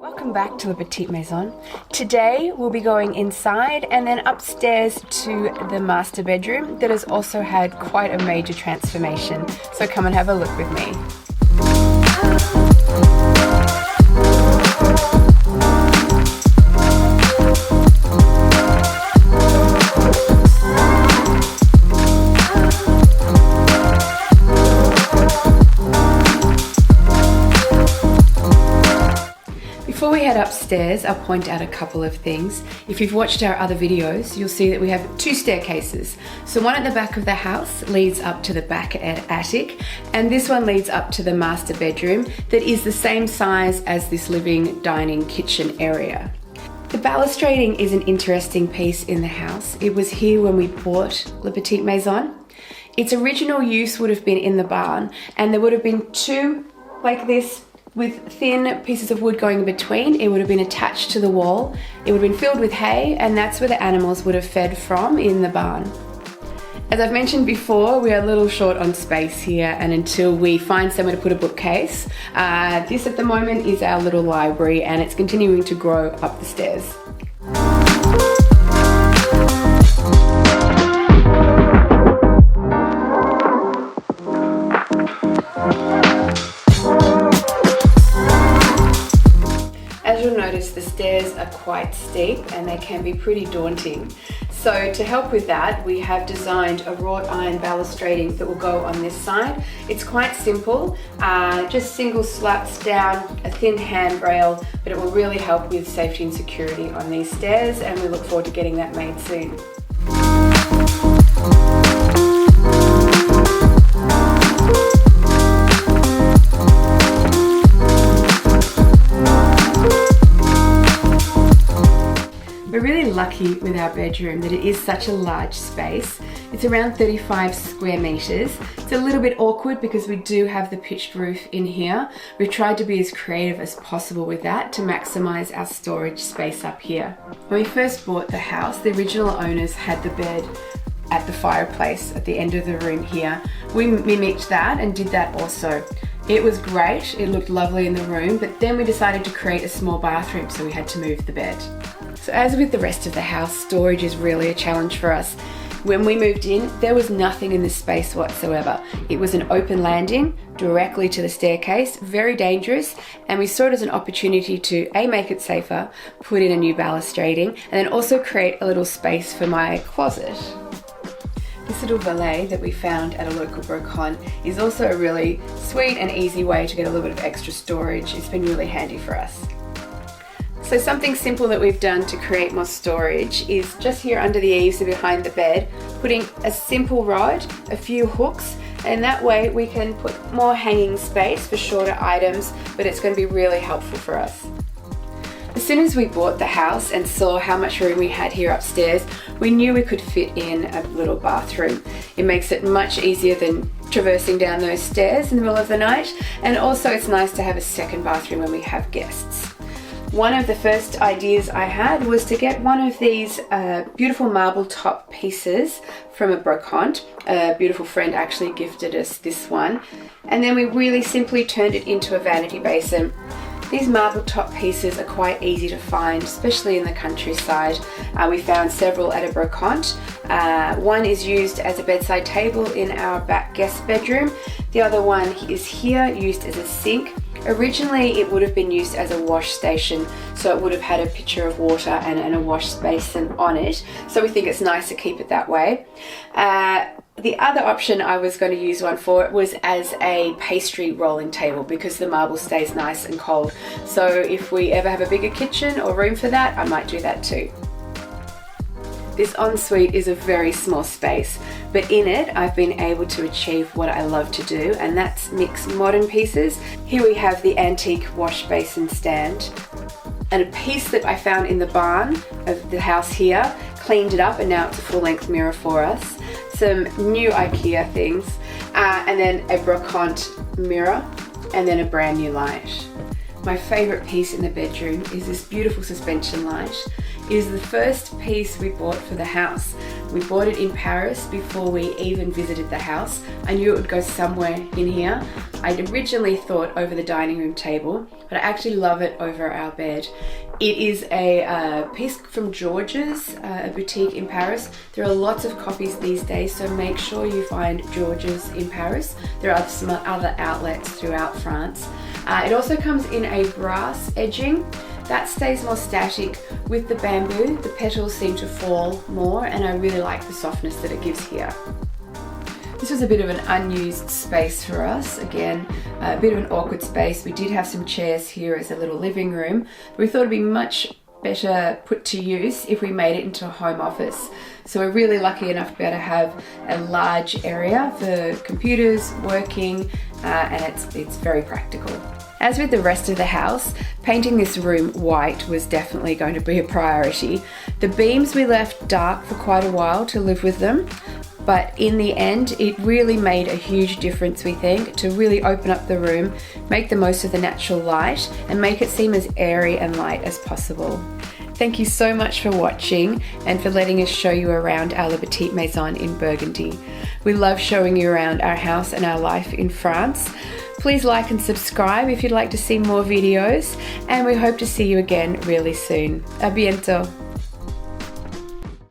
Welcome back to the Petite Maison. Today we'll be going inside and then upstairs to the master bedroom that has also had quite a major transformation. So come and have a look with me. Before we head upstairs, I'll point out a couple of things. If you've watched our other videos, you'll see that we have two staircases. So one at the back of the house leads up to the back attic, and this one leads up to the master bedroom that is the same size as this living, dining, kitchen area. The balustrading is an interesting piece in the house. It was here when we bought Le Petite Maison. Its original use would have been in the barn, and there would have been two like this with thin pieces of wood going in between. It would have been attached to the wall. It would have been filled with hay, and that's where the animals would have fed from in the barn. As I've mentioned before, we are a little short on space here, and until we find somewhere to put a bookcase, this at the moment is our little library, and it's continuing to grow up the stairs. As you'll notice, the stairs are quite steep and they can be pretty daunting. So to help with that, we have designed a wrought iron balustrading that will go on this side. It's quite simple, just single slats down, a thin handrail, but it will really help with safety and security on these stairs, and we look forward to getting that made soon. We're really lucky with our bedroom that it is such a large space. It's around 35 square meters. It's a little bit awkward because we do have the pitched roof in here. We've tried to be as creative as possible with that to maximize our storage space up here. When we first bought the house, the original owners had the bed at the fireplace at the end of the room here. We mimicked that and did that also. It was great, it looked lovely in the room, but then we decided to create a small bathroom, so we had to move the bed. So as with the rest of the house, storage is really a challenge for us. When we moved in, there was nothing in this space whatsoever. It was an open landing directly to the staircase, very dangerous, and we saw it as an opportunity to A, make it safer, put in a new balustrading, and then also create a little space for my closet. This little valet that we found at a local brocon is also a really sweet and easy way to get a little bit of extra storage. It's been really handy for us. So something simple that we've done to create more storage is just here under the eaves and behind the bed, putting a simple rod, a few hooks, and that way we can put more hanging space for shorter items, but it's going to be really helpful for us. As soon as we bought the house and saw how much room we had here upstairs, we knew we could fit in a little bathroom. It makes it much easier than traversing down those stairs in the middle of the night, and also it's nice to have a second bathroom when we have guests. One of the first ideas I had was to get one of these beautiful marble top pieces from a brocante. A beautiful friend actually gifted us this one, and then we really simply turned it into a vanity basin. These marble top pieces are quite easy to find, especially in the countryside. We found several at a brocante. One is used as a bedside table in our back guest bedroom. The other one is here, used as a sink. Originally it would have been used as a wash station, so it would have had a pitcher of water and a wash basin on it, so we think it's nice to keep it that way. The other option I was going to use one for was as a pastry rolling table, because the marble stays nice and cold. So if we ever have a bigger kitchen or room for that, I might do that too. This ensuite is a very small space, but in it I've been able to achieve what I love to do, and that's mix modern pieces. Here we have the antique wash basin stand, and a piece that I found in the barn of the house here, cleaned it up, and now it's a full-length mirror for us. Some new IKEA things, and then a brocante mirror, and then a brand new light. My favourite piece in the bedroom is this beautiful suspension light. It is the first piece we bought for the house. We bought it in Paris before we even visited the house. I knew it would go somewhere in here. I originally thought over the dining room table, but I actually love it over our bed. It is a piece from George's, a boutique in Paris. There are lots of copies these days, so make sure you find George's in Paris. There are some other outlets throughout France. It also comes in a brass edging. That stays more static. With the bamboo, the petals seem to fall more, and I really like the softness that it gives here. This was a bit of an unused space for us. Again, a bit of an awkward space. We did have some chairs here as a little living room, but we thought it'd be much better put to use if we made it into a home office. So we're really lucky enough to be able to have a large area for computers, working, and it's very practical. As with the rest of the house, painting this room white was definitely going to be a priority. The beams we left dark for quite a while to live with them, but in the end, it really made a huge difference, we think, to really open up the room, make the most of the natural light, and make it seem as airy and light as possible. Thank you so much for watching and for letting us show you around our Le Petit Maison in Burgundy. We love showing you around our house and our life in France. Please like and subscribe if you'd like to see more videos, and we hope to see you again really soon. À bientôt!